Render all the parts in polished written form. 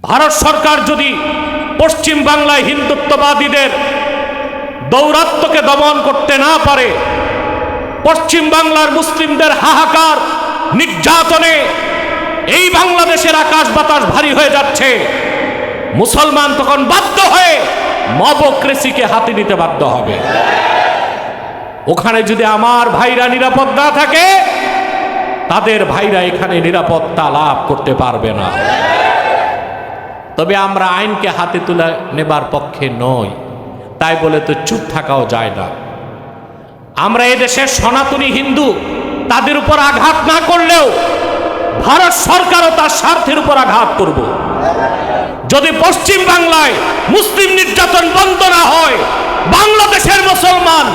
ভারত সরকার যদি পশ্চিম বাংলায় হিন্দুত্ববাদীদের দৌরাত্ম্যকে দমন করতে না পারে, পশ্চিম বাংলার মুসলিমদের হাহাকার নির্যাতনে এই বাংলাদেশের আকাশ বাতাস ভারী হয়ে যাচ্ছে, মুসলমান তখন বাধ্য হয়ে মবক্রেসিকে হাতে নিতে বাধ্য হবে। ওখানে যদি আমার ভাইরা নিরাপদ না থাকে, তাদের ভাইরা এখানে নিরাপত্তা লাভ করতে পারবে না। তবে আমরা আইনকে হাতে তুলে নেবার পক্ষে নই, তাই বলে তো চুপ থাকাও যায় না। আমরা এদেশের সনাতনী হিন্দু, তাদের উপর আঘাত না করলেও ভারত সরকারও তার স্বার্থের উপর আঘাত করব। যদি পশ্চিম বাংলায় মুসলিম নির্যাতন বন্ধ না হয়, বাংলাদেশের মুসলমান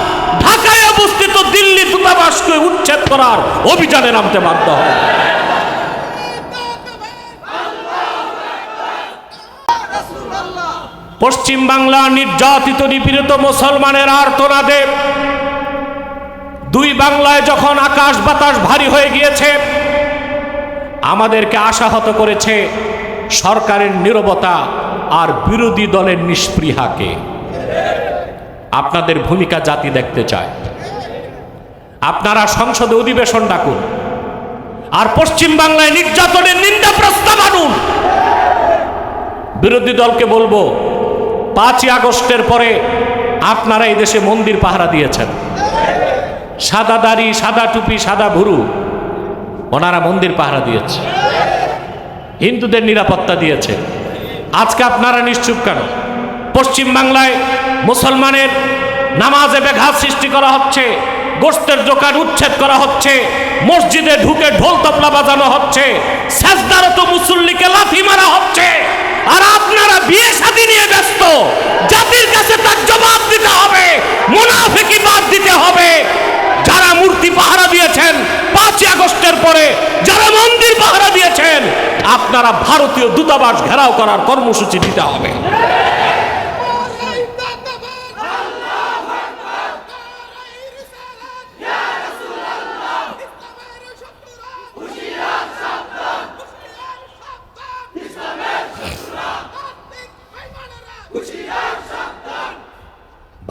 ঢাকায় অবস্থিত দিল্লি দূতাবাসকে উচ্ছেদ করার অভিযানে নামতে বাধ্য হয়। পশ্চিম বাংলা নির্যাতিত নিপীড়িত মুসলমানের আর্তনাদে দুই বাংলায় যখন আকাশ বাতাস ভারী হয়ে গিয়েছে, আমাদেরকে আশাহত করেছে সরকারের নীরবতা আর বিরোধী দলের নিষ্পৃহাকে। আপনাদের ভূমিকা জাতি দেখতে চায়। আপনারা সংসদে অধিবেশন ডাকুন আর পশ্চিম বাংলায় নির্যাতনের নিন্দা প্রস্তাব আনুন। বিরোধী দলকে বলবো, 5ই আগস্টের পরে আপনারা এই দেশে মন্দির পাহারা দিয়েছেন, সাদা দাড়ি, সাদা টুপি, সাদা ভুরু, ওনারা মন্দির পাহারা দিয়েছে, হিন্দুদের নিরাপত্তা দিয়েছে। আজকে আপনারা নিশ্চুপ কেন? পশ্চিম বাংলায় মুসলমানের নামাজে ব্যাঘাত সৃষ্টি করা হচ্ছে, গোশতের দোকান উচ্ছেদ করা হচ্ছে, মসজিদে ঢুকে ঢোল তবলা বাজানো হচ্ছে, সেজদারত মুসল্লিকে লাথি মারা হচ্ছে, আর আপনারা বিয়ে শাদী নিয়ে ব্যস্ত। জাতির কাছে তার জবাব দিতে হবে, মুনাফিকি বাদ দিতে হবে। যারা মূর্তি পাহারা দিয়েছেন 5ই আগস্টের পরে, যারা মন্দির পাহারা দিয়েছেন, আপনারা ভারতীয় দূতাবাস ঘেরাও করার কর্মসূচি দিতে হবে।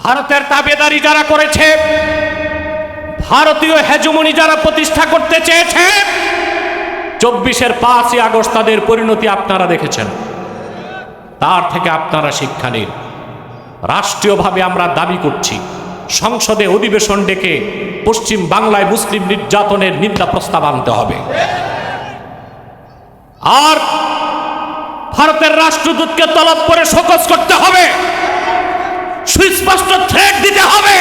ভারতের তাবেদারি যারা করেছে, ভারতীয় হেজমনি যারা প্রতিষ্ঠা করতে চেয়েছে, 24-এর 5ই আগস্ট তাদের পরিণতি আপনারা দেখেছেন। তার থেকে আপনারা শিক্ষা নিন। রাষ্ট্রীয়ভাবে আমরা দাবি করছি, সংসদে অধিবেশন ডেকে পশ্চিম বাংলায় মুসলিম নির্যাতনের নিন্দা প্রস্তাব আনতে হবে। আর ভারতের রাষ্ট্রদূতকে তলব করে শোকজ করতে হবে, সুস্পষ্ট থ্রেট দিতে হবে।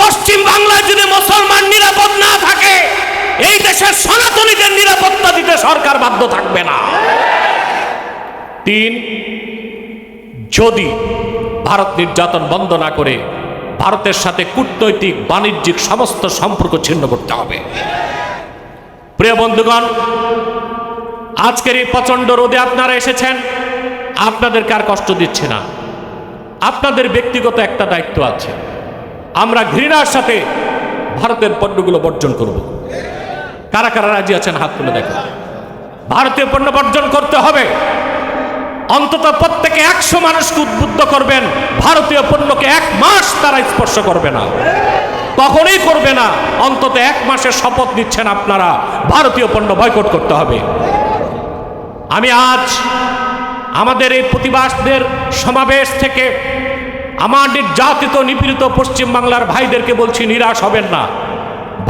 পশ্চিম বাংলায় যদি মুসলমান নিরাপদ না থাকে, এই দেশের সনাতনীদের নিরাপত্তা দিতে সরকার বাধ্য থাকবে না। 3, যদি ভারত নির্যাতন বন্ধ না করে, ভারতের সাথে কূটনৈতিক বাণিজ্যিক সমস্ত সম্পর্ক ছিন্ন করতে হবে। প্রিয় বন্ধুগণ, আজকের এই প্রচন্ড রোদে আপনারা এসেছেন, আপনাদেরকে আর কষ্ট দিচ্ছে না। আপনাদের ব্যক্তিগত একটা দায়িত্ব আছে। আমরা ঘৃণার সাথে ভারতের পণ্যগুলো বর্জন করব। কারা কারা রাজি আছেন হাত তুলে দেখুন। ভারতীয় পণ্য বর্জন করতে হবে। অন্তত প্রত্যেকে 100 মানুষকে উদ্বুদ্ধ করবেন, ভারতীয় পণ্যকে 1 মাস তারা স্পর্শ করবে না, কখনোই করবে না। অন্তত 1 মাসের শপথ নিচ্ছেন আপনারা, ভারতীয় পণ্য বয়কট করতে হবে। আমি আজ আমাদের এই প্রতিবাদের সমাবেশ থেকে আমার নির্যাতিত নিপীড়িত পশ্চিম বাংলার ভাইদেরকে বলছি, নিরাশ হবেন না।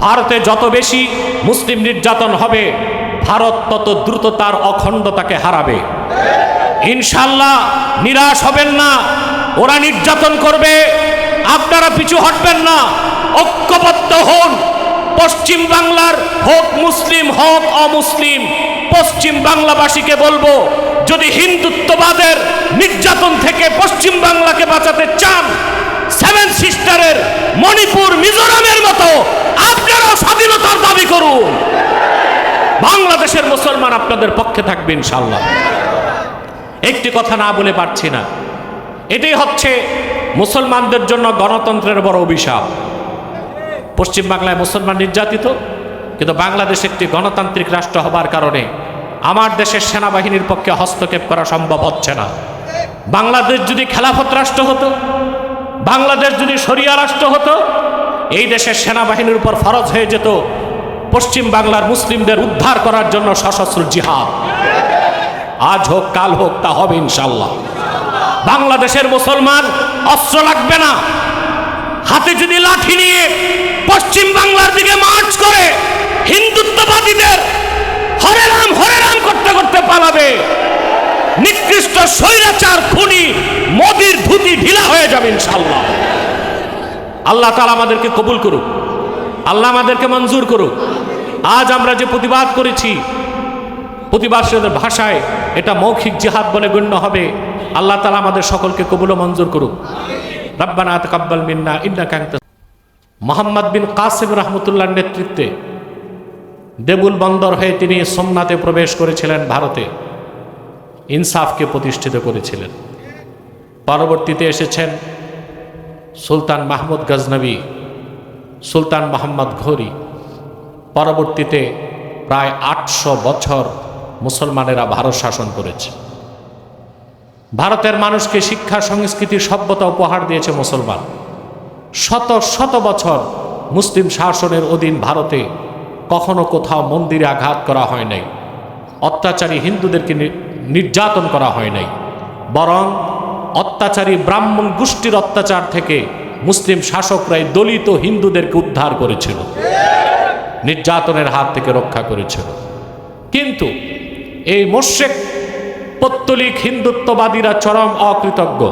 ভারতে যত বেশি মুসলিম নির্যাতন হবে, ভারত তত দ্রুত তার অখণ্ডতাকে হারাবে। ইনশাল্লাহ নিরাশ হবেন না। ওরা নির্যাতন করবে, আপনারা পিছু হটবেন না, ঐক্যবদ্ধ হন। পশ্চিম বাংলার হোক মুসলিম হোক অমুসলিম, পশ্চিম বাংলাবাসীকে বলবো, যদি হিন্দুত্ববাদের নির্যাতন থেকে পশ্চিম বাংলাকে বাঁচাতে চান, 7 সিস্টারের মণিপুর মিজোরামের মতো আপনারাও স্বাধীনতার দাবি করুন। বাংলাদেশের মুসলমান আপনাদের পক্ষে থাকবে ইনশাআল্লাহ। একটি কথা না বলে পারছি না, এটাই হচ্ছে মুসলমানদের জন্য গণতন্ত্রের বড় অভিশাপ। পশ্চিম বাংলায় মুসলমান নির্যাতিত, কিন্তু বাংলাদেশ একটি গণতান্ত্রিক রাষ্ট্র হবার কারণে আমার দেশের সেনাবাহিনীর পক্ষে হস্তক্ষেপ করা সম্ভব হচ্ছে না। বাংলাদেশ যদি খেলাফত রাষ্ট্র হতো, বাংলাদেশ যদি শরিয়া রাষ্ট্র হতো, এই দেশের সেনাবাহিনীর উপর ফরজ হয়ে যেত পশ্চিম বাংলার মুসলিমদের উদ্ধার করার জন্য সশস্ত্র জিহাদ। আজ হোক কাল হোক তা হবে ইনশাল্লাহ। বাংলাদেশের মুসলমান অস্ত্র লাগবে না, হাতে যদি লাঠি নিয়ে পশ্চিম বাংলার দিকে মার্চ করে হিন্দুত্ববাদীদের হরে রাম করতে করতে পালাবে, নিকৃষ্ট স্বৈরাচার খুনি মোদির ধুতি ঢিলা হয়ে যাবে ইনশাআল্লাহ। আল্লাহ তাআলা আমাদেরকে কবুল করুক, আল্লাহ আমাদেরকে মঞ্জুর করুক। আজ আমরা যে প্রতিবাদ করেছি, প্রতিবাদের ভাষায় এটা মৌখিক জিহাদ বলে গণ্য হবে। আল্লাহ তাআলা আমাদের সকলকে কবুল ও মঞ্জুর করুক। রব্বানা তাকাব্বাল মিন্না ইন্নাকা আনতা। মোহাম্মদ বিন কাসিম রহমতুল্লাহর নেতৃত্বে দেবুল বন্দর হয়ে তিনি সোমনাথে প্রবেশ করেছিলেন, ভারতে ইনসাফকে প্রতিষ্ঠিত করেছিলেন। পরবর্তীতে এসেছেন সুলতান মাহমুদ গজনবী, সুলতান মোহাম্মদ ঘোরি। পরবর্তীতে প্রায় ৮০০ বছর মুসলমানেরা ভারত শাসন করেছে। ভারতের মানুষকে শিক্ষা, সংস্কৃতি, সভ্যতা উপহার দিয়েছে মুসলমান। শত শত বছর মুসলিম শাসনের অধীন ভারতে কখনো কোথাও মন্দিরে আঘাত করা হয় নাই, অত্যাচারী হিন্দুদেরকে নির্যাতন করা হয় নাই, বরং অত্যাচারী ব্রাহ্মণ গোষ্ঠীর অত্যাচার থেকে মুসলিম শাসকরাই দলিত হিন্দুদেরকে উদ্ধার করেছিল, নির্যাতনের হাত থেকে রক্ষা করেছিল। কিন্তু এই মোশেক পৌত্তলিক হিন্দুত্ববাদীরা চরম অকৃতজ্ঞ।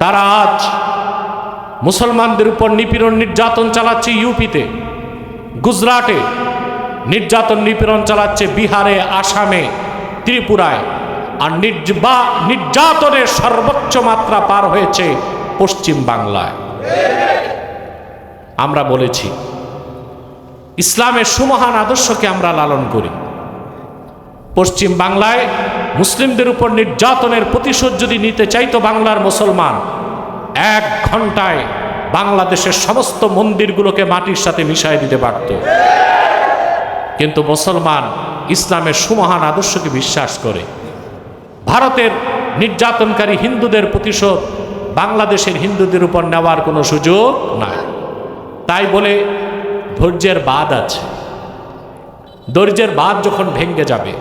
তারা আজ মুসলমানদের উপর নিপীড়ন নির্যাতন চালাচ্ছে ইউপিতে, গুজরাটে নির্যাতন নিপীড়ন চালাচ্ছে, বিহারে, আসামে, ত্রিপুরায়। আর নির্যাতনের সর্বোচ্চ মাত্রা পার হয়েছে পশ্চিম বাংলায়। আমরা বলেছি ইসলামের সুমহান আদর্শকে আমরা লালন করি। পশ্চিম বাংলায় মুসলিমদের উপর নির্যাতনের প্রতিশোধ যদি নিতে চাইতো বাংলার মুসলমান, 1 ঘন্টায় বাংলাদেশের সমস্ত মন্দিরগুলোকে মাটির সাথে মিশিয়ে দিতে পারত। কিন্তু মুসলমান ইসলামের সুমহান আদর্শকে বিশ্বাস করে। ভারতের নির্যাতনকারী হিন্দুদের প্রতিশোধ বাংলাদেশের হিন্দুদের উপর নেওয়ার কোনো সুযোগ নাই। তাই বলে ধৈর্যের বাঁধ আছে। ধৈর্যের বাঁধ যখন ভেঙে যাবে,